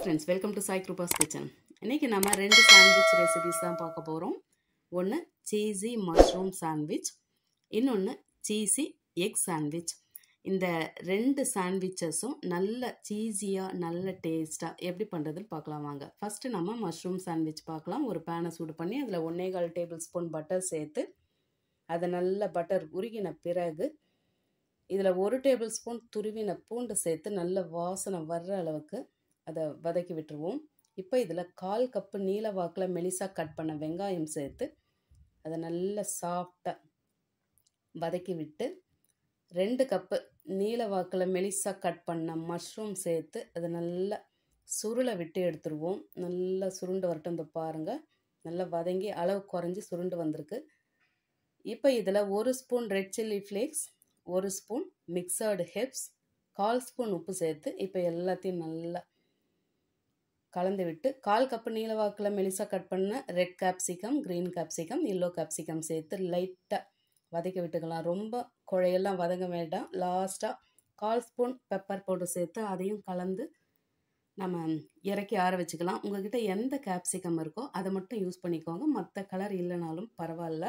Friends, welcome to Sai Kiruba's kitchen. இன்றைக்கி நம்ம 2 sandwich recipes தான் பார்க்க போகிறோம். ஒன்று சீஸி மஷ்ரூம் சாண்ட்விச், இன்னொன்று சீஸி எக் சாண்ட்விச். இந்த 2 சாண்ட்விச்சஸும் நல்ல சீஸியாக நல்ல டேஸ்ட்டாக எப்படி பண்ணுறதுன்னு பார்க்கலாம் வாங்க. ஃபஸ்ட்டு நம்ம மஷ்ரூம் சாண்ட்விச் பார்க்கலாம். ஒரு பேனை சூடு பண்ணி அதில் 1.25 டேபிள் ஸ்பூன் பட்டர் சேர்த்து அதை நல்ல பட்டர் உருகின பிறகு இதில் 1 டேபிள் ஸ்பூன் துருவின பூண்டு சேர்த்து நல்ல வாசனை வர்ற அளவுக்கு அதை வதக்கி விட்டுருவோம். இப்போ இதில் 1/4 கப்பு நீல வாக்கில் மெலிசாக கட் பண்ண வெங்காயம் சேர்த்து அதை நல்ல சாஃப்டாக வதக்கி விட்டு 2 கப்பு நீல வாக்கில் மெலிசாக கட் பண்ண மஷ்ரூம் சேர்த்து அதை நல்லா சுருளை விட்டு எடுத்துருவோம். நல்லா சுருண்டு வரட்டும். இந்த பாருங்கள், நல்லா வதங்கி அளவு குறைஞ்சி சுருண்டு வந்திருக்கு. இப்போ இதில் 1 spoon red chilli flakes, 1 spoon mixed herbs, 1/4 spoon உப்பு சேர்த்து இப்போ எல்லாத்தையும் நல்லா கலந்து விட்டு 1/4 கப்பு நீலவாக்கில் மெலிசாக கட் பண்ண red capsicum, green capsicum, yellow capsicum சேர்த்து லைட்டாக வதக்கி விட்டுக்கலாம். ரொம்ப குழையெல்லாம் வதங்க வேண்டாம். லாஸ்ட்டாக 1/4 ஸ்பூன் பெப்பர் பவுடர் சேர்த்து அதையும் கலந்து நம்ம இறக்கி ஆற வச்சுக்கலாம். உங்கள்கிட்ட எந்த கேப்சிகம் இருக்கோ அதை மட்டும் யூஸ் பண்ணிக்கோங்க, மற்ற கலர் இல்லைனாலும் பரவாயில்ல.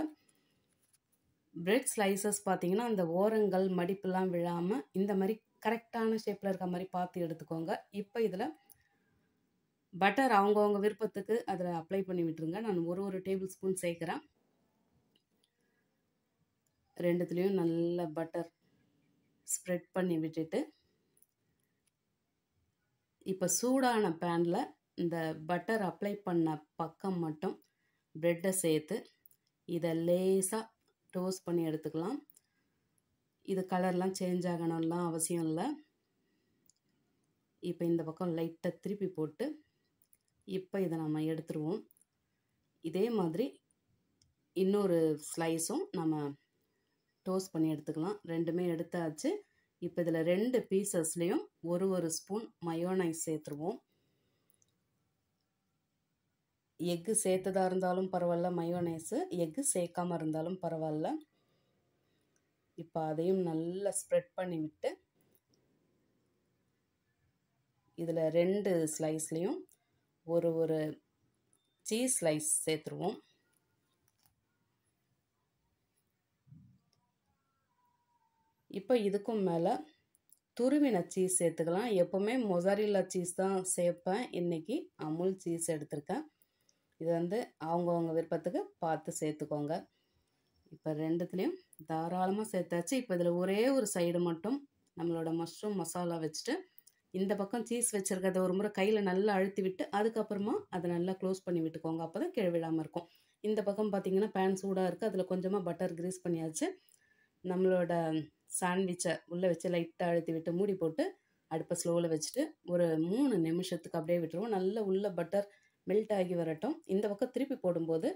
பிரெட் ஸ்லைசஸ் பார்த்தீங்கன்னா அந்த ஓரங்கள் மடிப்பெல்லாம் விழாமல் இந்த மாதிரி கரெக்டான ஷேப்பில் இருக்க மாதிரி பார்த்து எடுத்துக்கோங்க. இப்போ இதில் பட்டர் அவங்கவுங்க விருப்பத்துக்கு அதில் அப்ளை பண்ணி விட்டுருங்க. நான் ஒரு டேபிள் ஸ்பூன் சேர்க்குறேன். ரெண்டுத்துலேயும் நல்ல பட்டர் ஸ்ப்ரெட் பண்ணி விட்டுட்டு இப்போ சூடான பேனில் இந்த பட்டர் அப்ளை பண்ண பக்கம் மட்டும் ப்ரெட்டை சேர்த்து இதை லேசாக டோஸ்ட் பண்ணி எடுத்துக்கலாம். இது கலர்லாம் சேஞ்ச் ஆகணும்லாம் அவசியம் இல்லை. இப்போ இந்த பக்கம் லைட்டாக திருப்பி போட்டு இப்போ இதை நம்ம எடுத்துருவோம். இதே மாதிரி இன்னொரு ஸ்லைஸும் நம்ம டோஸ்ட் பண்ணி எடுத்துக்கலாம். ரெண்டுமே எடுத்தாச்சு. இப்போ இதில் 2 பீசஸ்லேயும் ஒரு ஸ்பூன் மயோனைஸ் சேர்த்துருவோம். எக்கு சேர்த்ததாக இருந்தாலும் பரவாயில்ல, மயோனைஸு எக்கு சேர்க்காமல் இருந்தாலும் பரவாயில்ல. இப்போ அதையும் நல்லா ஸ்ப்ரெட் பண்ணி விட்டு இதில் 2 ஸ்லைஸ்லேயும் ஒரு சீஸ் ஸ்லைஸ் சேர்த்துருவோம். இப்போ இதுக்கும் மேலே துருவின சீஸ் சேர்த்துக்கலாம். எப்போவுமே மொசரில்லா சீஸ் தான் சேர்ப்பேன். இன்றைக்கி அமுல் சீஸ் எடுத்திருக்கேன். இது அவங்கவுங்க விருப்பத்துக்கு பார்த்து சேர்த்துக்கோங்க. இப்போ 2துலேயும் தாராளமாக சேர்த்தாச்சு. இப்போ இதில் ஒரே ஒரு சைடு மட்டும் நம்மளோட மஷ்ரூம் மசாலா வச்சுட்டு இந்த பக்கம் சீஸ் வச்சுருக்கிறத ஒரு முறை கையில் நல்லா அழுத்தி விட்டு அதுக்கப்புறமா அதை நல்லா க்ளோஸ் பண்ணி விட்டுக்கோங்க. அப்போ தான் கீழே விழாமல் இருக்கும். இந்த பக்கம் பார்த்திங்கன்னா பேன் சூடாக இருக்குது. அதில் கொஞ்சமாக பட்டர் கிரீஸ் பண்ணியாச்சு. நம்மளோட சாண்ட்விச்சை உள்ளே வச்சு லைட்டாக அழுத்தி விட்டு மூடி போட்டு அடுப்பை ஸ்லோவில் வச்சுட்டு ஒரு 3 நிமிஷத்துக்கு அப்படியே விட்டுருவோம். நல்லா உள்ள பட்டர் மெல்ட் ஆகி வரட்டும். இந்த பக்கம் திருப்பி போடும்போது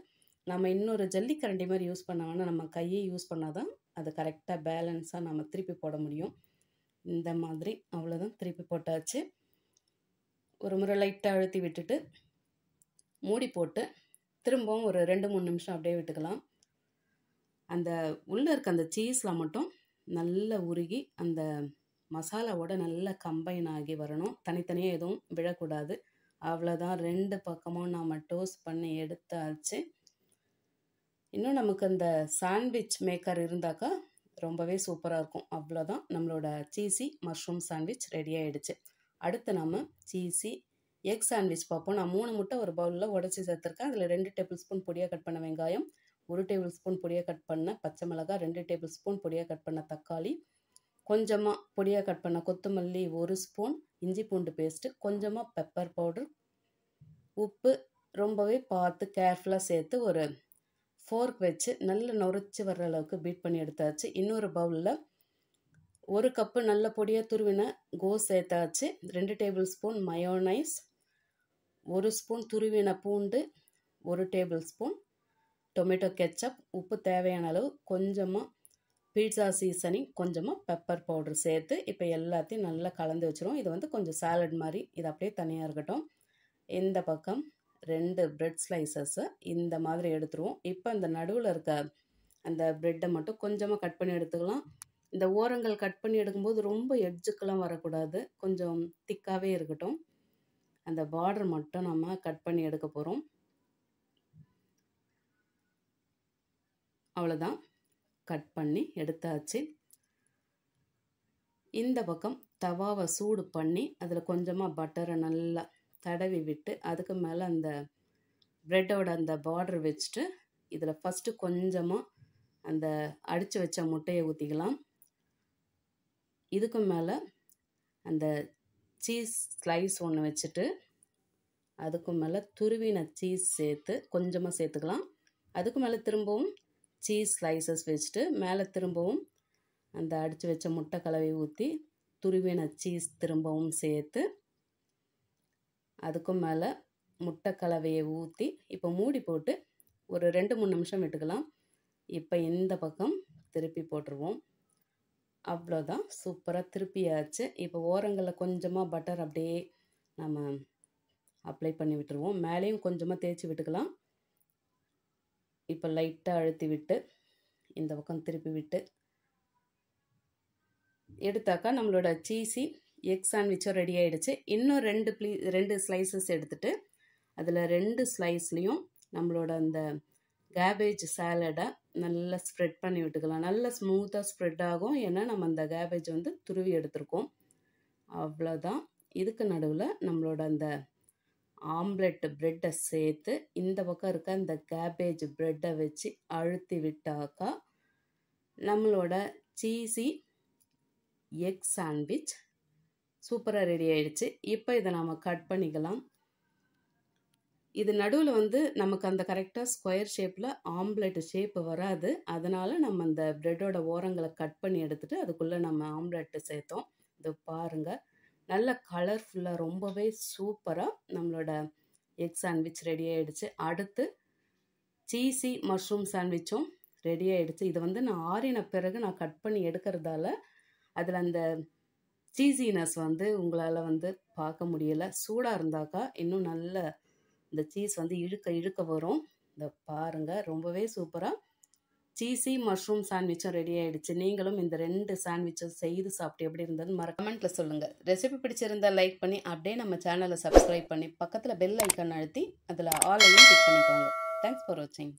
நம்ம இன்னொரு ஜல்லிக்கரண்டி மாதிரி யூஸ் பண்ணாங்கன்னா நம்ம கையை யூஸ் பண்ணால் தான் அது கரெக்டாக பேலன்ஸாக நம்ம திருப்பி போட முடியும். இந்த மாதிரி அவ்வளோதான், திருப்பி போட்டாச்சு. ஒரு முறை லைட்டாக அழுத்தி விட்டுட்டு மூடி போட்டு திரும்பவும் ஒரு 2-3 நிமிஷம் அப்படியே விட்டுக்கலாம். அந்த உள்ளே இருக்க அந்த சீஸில் மட்டும் நல்லா உருகி அந்த மசாலாவோட நல்லா கம்பைன் ஆகி வரணும். தனித்தனியாக எதுவும் விழக்கூடாது. அவ்வளோதான், 2 பக்கமும் நாம் டோஸ்ட் பண்ணி எடுத்தாச்சு. இன்னும் நமக்கு அந்த சாண்ட்விச் மேக்கர் இருந்தாக்கா ரொம்பவே சூப்பராக இருக்கும். அவ்வளோதான், நம்மளோட சீஸி மஷ்ரூம் சாண்ட்விச் ரெடி ஆகிடுச்சு. அடுத்து நம்ம சீஸி எக் சாண்ட்விச் பார்ப்போம். நான் 3 முட்டை ஒரு பவுலில் உடச்சி சேர்த்துருக்கேன். அதில் 2 டேபிள் ஸ்பூன் பொடியாக கட் பண்ண வெங்காயம், 1 டேபிள் ஸ்பூன் பொடியாக கட் பண்ண பச்சை மிளகாய், 2 டேபிள் ஸ்பூன் பொடியாக கட் பண்ண தக்காளி, கொஞ்சமாக பொடியாக கட் பண்ண கொத்தமல்லி, 1 ஸ்பூன் இஞ்சி பூண்டு பேஸ்ட்டு, கொஞ்சமாக பெப்பர் பவுடர், உப்பு ரொம்பவே பார்த்து கேர்ஃபுல்லாக சேர்த்து ஒரு ஃபோர்க் வச்சு நல்ல நுரைச்சி வர்ற அளவுக்கு பீட் பண்ணி எடுத்தாச்சு. இன்னொரு பவுலில் 1 கப்பு நல்ல பொடியாக துருவின கோஸ் சேர்த்தாச்சு. 2 டேபிள் ஸ்பூன் மயோனைஸ், 1 ஸ்பூன் துருவின பூண்டு, 1 டேபிள் ஸ்பூன் டொமேட்டோ கெச்சப், உப்பு தேவையான அளவு, கொஞ்சமாக பீட்சா சீசனிங், கொஞ்சமாக பெப்பர் பவுடர் சேர்த்து இப்போ எல்லாத்தையும் நல்லா கலந்து வச்சுருவோம். இது கொஞ்சம் சாலட் மாதிரி, இது அப்படியே தனியாக இருக்கட்டும். இந்த பக்கம் 2 பிரெட் ஸ்லைசஸ்ஸை இந்த மாதிரி எடுத்துருவோம். இப்போ இந்த நடுவில் இருக்க அந்த ப்ரெட்டை மட்டும் கொஞ்சமாக கட் பண்ணி எடுத்துக்கலாம். இந்த ஓரங்கள் கட் பண்ணி எடுக்கும்போது ரொம்ப எட்ஜுக்கெல்லாம் வரக்கூடாது, கொஞ்சம் திக்காகவே இருக்கட்டும். அந்த பார்டர் மட்டும் நம்ம கட் பண்ணி எடுக்க போகிறோம். அவ்வளோதான், கட் பண்ணி எடுத்தாச்சு. இந்த பக்கம் தவாவை சூடு பண்ணி அதில் கொஞ்சமாக பட்டரை நல்லா தடவி விட்டு அதுக்கு மேலே அந்த ப்ரெட்டோட அந்த பார்டர் வச்சுட்டு இதில் ஃபஸ்ட்டு கொஞ்சமாக அந்த அடித்து வச்ச முட்டையை ஊற்றிக்கலாம். இதுக்கு மேலே அந்த சீஸ் ஸ்லைஸ் ஒன்று வச்சுட்டு அதுக்கு மேலே துருவின சீஸ் சேர்த்து கொஞ்சமாக சேர்த்துக்கலாம். அதுக்கு மேலே திரும்பவும் சீஸ் ஸ்லைசஸ் வச்சுட்டு மேலே திரும்பவும் அந்த அடித்து வச்ச முட்டை கலவை ஊற்றி துருவின சீஸ் திரும்பவும் சேர்த்து அதுக்கு மேலே முட்டை கலவையை ஊற்றி இப்போ மூடி போட்டு ஒரு 2-3 நிமிஷம் விட்டுக்கலாம். இப்போ இந்த பக்கம் திருப்பி போட்டுருவோம். அவ்வளோதான், சூப்பராக திருப்பியாச்சு. இப்போ ஓரங்களில் கொஞ்சமாக பட்டர் அப்படியே நம்ம அப்ளை பண்ணி விட்டுருவோம். மேலேயும் கொஞ்சமாக தேய்ச்சி விட்டுக்கலாம். இப்போ லைட்டாக அழுத்தி விட்டு இந்த பக்கம் திருப்பி விட்டு எடுத்தாக்கா நம்மளோட சீஸி எக் சாண்ட்விச்சும் ரெடி ஆகிடுச்சு. இன்னும் 2 ஸ்லைசஸ் எடுத்துகிட்டு அதில் 2 ஸ்லைஸ்லேயும் நம்மளோட அந்த கேபேஜ் சாலடை நல்லா ஸ்ப்ரெட் பண்ணி விட்டுக்கலாம். நல்லா ஸ்மூத்தாக ஸ்ப்ரெட் ஆகும், ஏன்னா நம்ம அந்த கேபேஜ் வந்து துருவி எடுத்துருக்கோம். அவ்வளோதான். இதுக்கு நடுவில் நம்மளோட அந்த ஆம்லெட் ப்ரெட்டை சேர்த்து இந்த பக்கம் இருக்க அந்த கேபேஜ் ப்ரெட்டை வச்சு அழுத்தி விட்டாக்கா நம்மளோட சீஸி எக் சாண்ட்விச் சூப்பராக ரெடி ஆகிடுச்சு. இப்போ இதை நம்ம கட் பண்ணிக்கலாம். இது நடுவில் வந்து நமக்கு அந்த கரெக்டாக ஸ்கொயர் ஷேப்பில் ஆம்லெட் ஷேப்பு வராது, அதனால் நம்ம அந்த ப்ரெட்டோட ஓரங்களை கட் பண்ணி எடுத்துகிட்டு அதுக்குள்ளே நம்ம ஆம்லெட்டு சேர்த்தோம். இது பாருங்கள், நல்ல கலர்ஃபுல்லாக ரொம்பவே சூப்பராக நம்மளோட எக் சாண்ட்விச் ரெடி ஆகிடுச்சு. அடுத்து சீஸி மஷ்ரூம் சாண்ட்விச்சும் ரெடி ஆகிடுச்சு. இது வந்து நான் ஆறின பிறகு நான் கட் பண்ணி எடுக்கிறதால அதில் அந்த சீஸினஸ் வந்து உங்களால் வந்து பார்க்க முடியலை. சூடாக இருந்தாக்கா இன்னும் நல்ல இந்த சீஸ் வந்து இழுக்க வரும். இந்த பாருங்கள், ரொம்பவே சூப்பராக சீஸி மஷ்ரூம் சாண்ட்விச்சும் ரெடி ஆகிடுச்சு. நீங்களும் இந்த 2 சாண்ட்விச்சும் செய்து சாப்பிட்டு எப்படி இருந்ததுன்னு கமெண்ட்டில் சொல்லுங்கள். ரெசிபி பிடிச்சிருந்தால் லைக் பண்ணி அப்படியே நம்ம சேனலை சப்ஸ்கிரைப் பண்ணி பக்கத்தில் பெல் ஐக்கான் அழுத்தி அதில் ஆலையும் கிளிக் பண்ணிக்கோங்க. தேங்க்ஸ் ஃபார் வாட்சிங்.